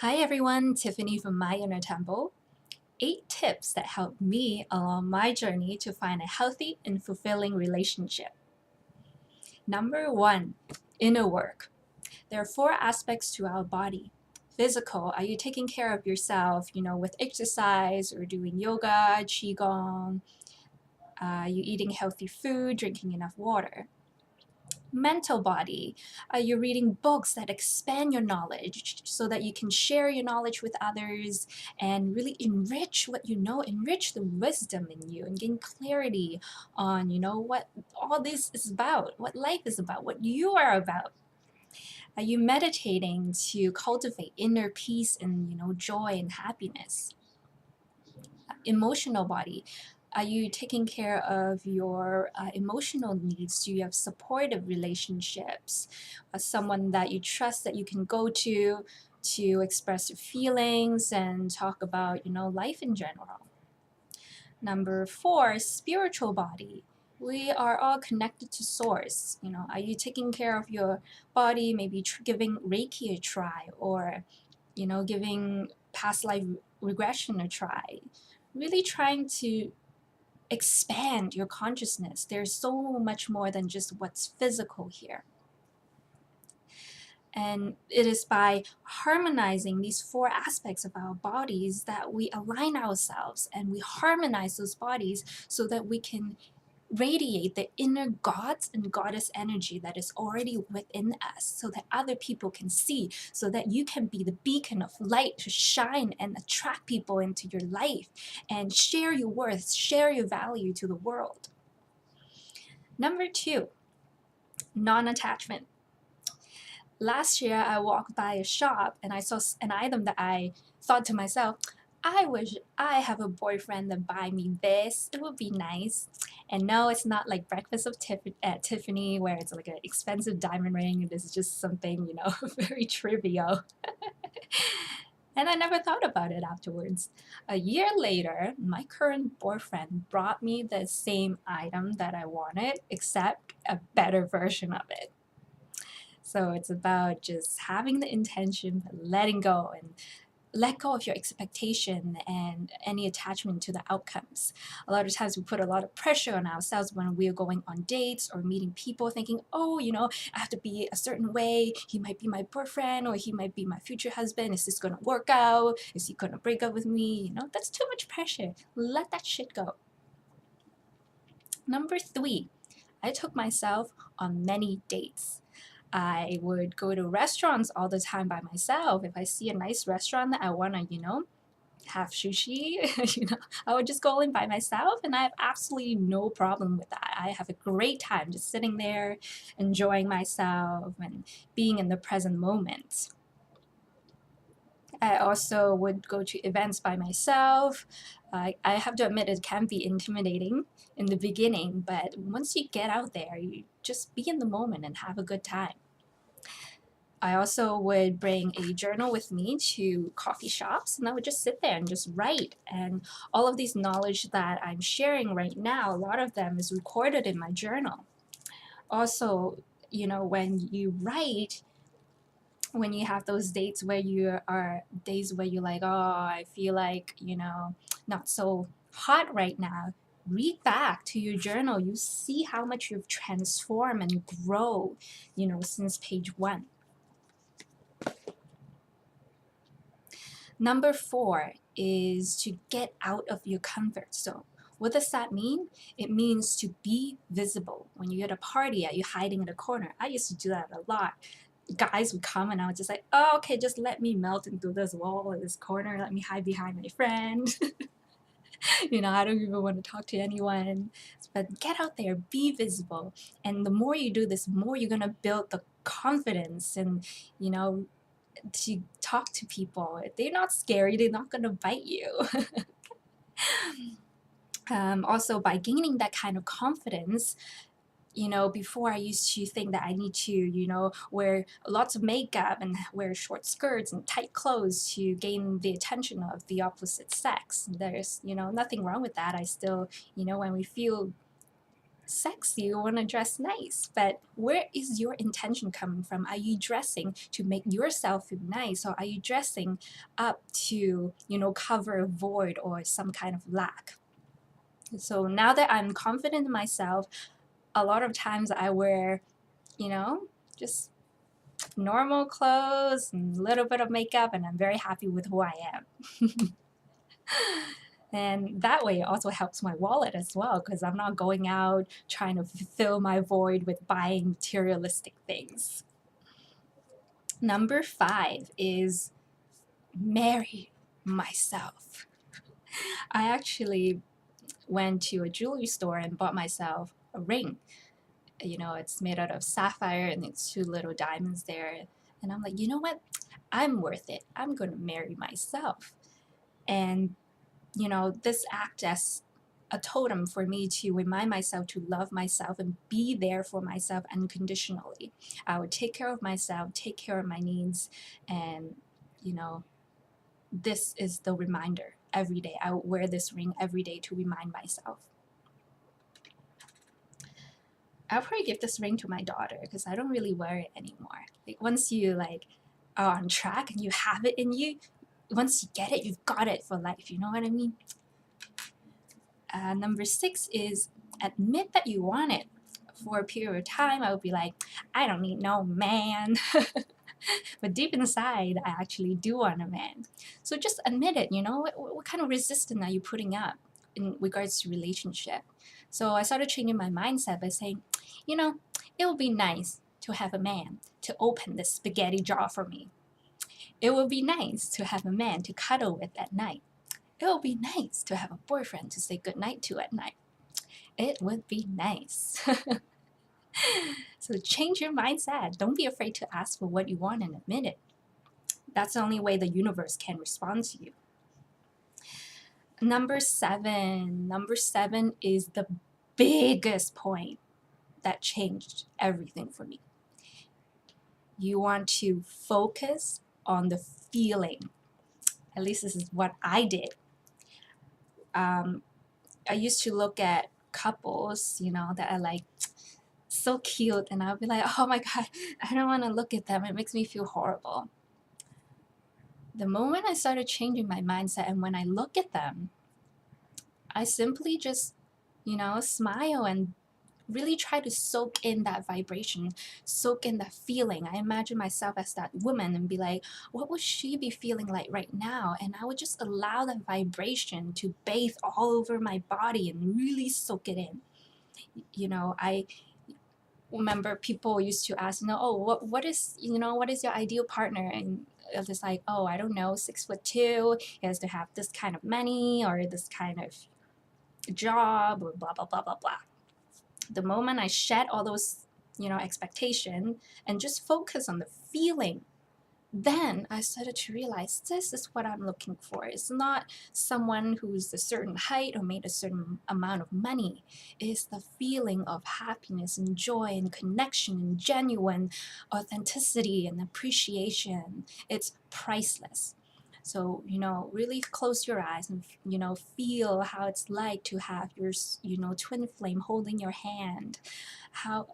Hi everyone, Tiffany from My Inner Temple. 8 tips that helped me along my journey to find a healthy and fulfilling relationship. Number 1, inner work. There are 4 aspects to our body. Physical, are you taking care of yourself, with exercise or doing yoga, qigong? Are you eating healthy food, drinking enough water? Mental body, are you reading books that expand your knowledge so that you can share your knowledge with others and really enrich what you know, enrich the wisdom in you and gain clarity on, what all this is about, what life is about, what you are about? Are you meditating to cultivate inner peace and, joy and happiness? Emotional body, are you taking care of your emotional needs? Do you have supportive relationships? Someone that you trust that you can go to express your feelings and talk about, life in general. Number 4, spiritual body. We are all connected to source. Are you taking care of your body, maybe giving Reiki a try, or, giving past life regression a try? Really trying to expand your consciousness. There's so much more than just what's physical here. And it is by harmonizing these 4 aspects of our bodies that we align ourselves and we harmonize those bodies so that we can radiate the inner gods and goddess energy that is already within us so that other people can see, so that you can be the beacon of light to shine and attract people into your life and share your worth, share your value to the world. Number 2, non-attachment. Last year, I walked by a shop and I saw an item that I thought to myself, I wish I have a boyfriend that buy me this. It would be nice. And no, it's not like Breakfast at Tiffany where it's like an expensive diamond ring. This is just something, very trivial. And I never thought about it afterwards. A year later, my current boyfriend brought me the same item that I wanted, except a better version of it. So it's about just having the intention, but letting go and let go of your expectation and any attachment to the outcomes. A lot of times we put a lot of pressure on ourselves when we're going on dates or meeting people thinking, oh, I have to be a certain way. He might be my boyfriend or he might be my future husband. Is this going to work out? Is he going to break up with me? That's too much pressure. Let that shit go. Number 3, I took myself on many dates. I would go to restaurants all the time by myself. If I see a nice restaurant that I want to, have sushi, I would just go in by myself and I have absolutely no problem with that. I have a great time just sitting there, enjoying myself and being in the present moment. I also would go to events by myself. I have to admit it can be intimidating in the beginning, but once you get out there, you just be in the moment and have a good time. I also would bring a journal with me to coffee shops and I would just sit there and just write. And all of these knowledge that I'm sharing right now, a lot of them is recorded in my journal. Also, when you write, when you have those dates where you are days where you're like, oh, I feel like, not so hot right now, read back to your journal. You see how much you've transformed and grow, since page 1. Number 4 is to get out of your comfort zone. What does that mean? It means to be visible. When you're at a party, are you hiding in a corner? I used to do that a lot. Guys would come and I was just like, oh, okay, just let me melt into this wall or this corner. Let me hide behind my friend. I don't even want to talk to anyone. But get out there, be visible. And the more you do this, the more you're going to build the confidence and, to talk to people. They're not scary, they're not going to bite you. Also, by gaining that kind of confidence, before I used to think that I need to, wear lots of makeup and wear short skirts and tight clothes to gain the attention of the opposite sex. There's, nothing wrong with that. I still, when we feel sexy, you want to dress nice, but where is your intention coming from? Are you dressing to make yourself feel nice, or are you dressing up to, cover a void or some kind of lack? So now that I'm confident in myself, a lot of times I wear, just normal clothes and a little bit of makeup, and I'm very happy with who I am. And that way it also helps my wallet as well, because I'm not going out trying to fill my void with buying materialistic things. Number 5 is marry myself. I actually went to a jewelry store and bought myself a ring. It's made out of sapphire and it's 2 little diamonds there. And I'm like, you know what? I'm worth it. I'm going to marry myself. And, this acts as a totem for me to remind myself to love myself and be there for myself unconditionally. I would take care of myself, take care of my needs, and, this is the reminder every day. I would wear this ring every day to remind myself. I'll probably give this ring to my daughter because I don't really wear it anymore. Like once you are on track and you have it in you, once you get it, you've got it for life. You know what I mean? Number 6 is admit that you want it. For a period of time, I would be like, I don't need no man. But deep inside, I actually do want a man. So just admit it, what kind of resistance are you putting up in regards to relationship? So I started changing my mindset by saying, it would be nice to have a man to open this spaghetti jar for me. It would be nice to have a man to cuddle with at night. It would be nice to have a boyfriend to say goodnight to at night. It would be nice. So change your mindset. Don't be afraid to ask for what you want and admit it. That's the only way the universe can respond to you. Number 7 is the biggest point that changed everything for me. You want to focus on the feeling. At least this is what I did. I used to look at couples, that are so cute, and I'll be like, oh my God, I don't want to look at them. It makes me feel horrible. The moment I started changing my mindset, and when I look at them, I simply just, smile and really try to soak in that vibration, soak in that feeling. I imagine myself as that woman and be like, what would she be feeling like right now? And I would just allow that vibration to bathe all over my body and really soak it in. I remember people used to ask, oh, what is your ideal partner? And it was like, oh, I don't know, 6'2", he has to have this kind of money or this kind of job or blah, blah, blah, blah, blah. The moment I shed all those, expectation and just focus on the feeling, then I started to realize this is what I'm looking for. It's not someone who's a certain height or made a certain amount of money. It's the feeling of happiness and joy and connection and genuine authenticity and appreciation. It's priceless. So, really close your eyes and, feel how it's like to have your, twin flame holding your hand. How,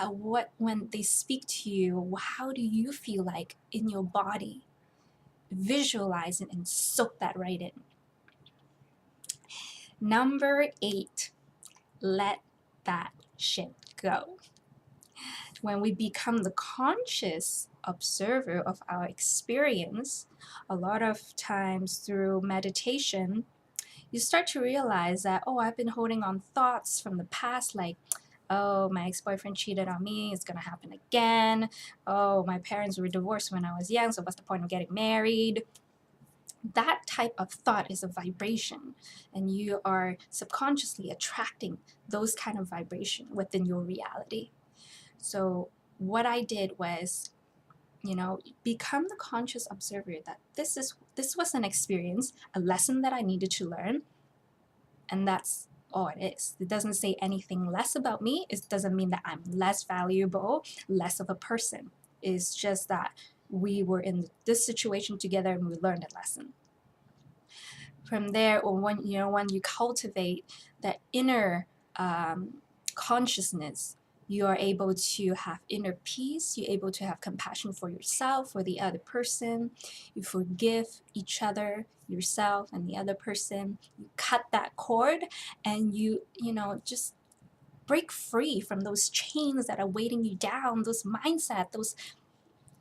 what when they speak to you, how do you feel like in your body? Visualize it and soak that right in. Number 8, let that shit go. When we become the conscious observer of our experience, a lot of times through meditation, you start to realize that, oh, I've been holding on thoughts from the past, like, oh, my ex-boyfriend cheated on me, it's gonna happen again. Oh, my parents were divorced when I was young, so what's the point of getting married? That type of thought is a vibration, and you are subconsciously attracting those kind of vibration within your reality. So what I did was, become the conscious observer that this was an experience, a lesson that I needed to learn, and that's all it is. It doesn't say anything less about me. It doesn't mean that I'm less valuable, less of a person. It's just that we were in this situation together and we learned a lesson. From there, or when you cultivate that inner consciousness, you are able to have inner peace. You're able to have compassion for yourself, for the other person. You forgive each other, yourself and the other person. You cut that cord, and you know, just break free from those chains that are weighting you down, those mindset, those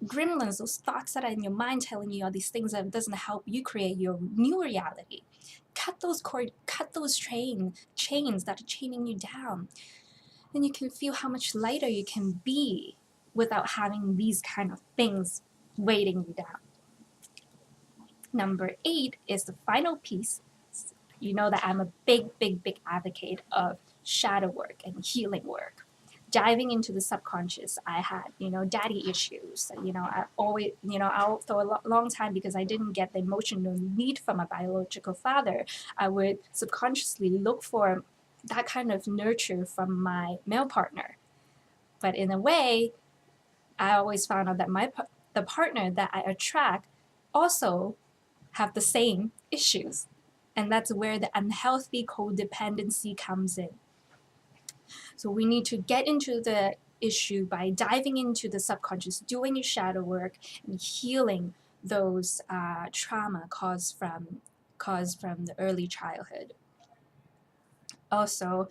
gremlins, those thoughts that are in your mind telling you all these things that doesn't help you create your new reality. Cut those cord, cut those chains that are chaining you down. Then you can feel how much lighter you can be without having these kind of things weighting you down. Number 8 is the final piece. You know that I'm a big advocate of shadow work and healing work. Diving into the subconscious, I had, daddy issues. I always, out for a long time, because I didn't get the emotional need from my biological father, I would subconsciously look for that kind of nurture from my male partner. But in a way, I always found out that the partner that I attract also have the same issues. And that's where the unhealthy codependency comes in. So we need to get into the issue by diving into the subconscious, doing your shadow work, and healing those trauma caused from the early childhood. Also,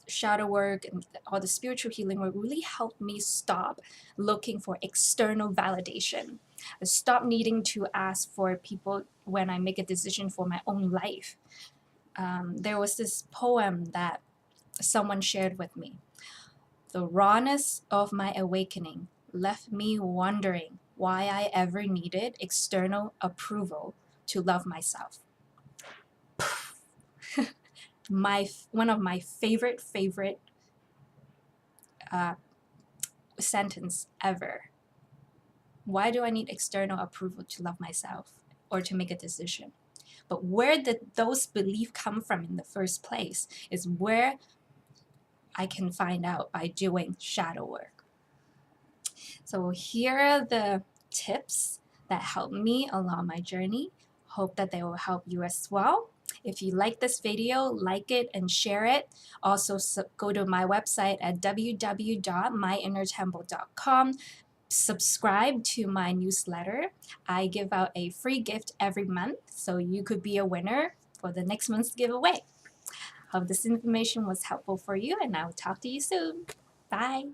shadow work and all the spiritual healing work really helped me stop looking for external validation. I stopped needing to ask for people when I make a decision for my own life. There was this poem that someone shared with me. The rawness of my awakening left me wondering why I ever needed external approval to love myself. One of my favorite sentence ever. Why do I need external approval to love myself or to make a decision? But where did those beliefs come from in the first place is where I can find out by doing shadow work. So here are the tips that helped me along my journey. Hope that they will help you as well. If you like this video, like it and share it. Also, go to my website at www.myinnertemple.com. Subscribe to my newsletter. I give out a free gift every month, so you could be a winner for the next month's giveaway. Hope this information was helpful for you, and I will talk to you soon. Bye.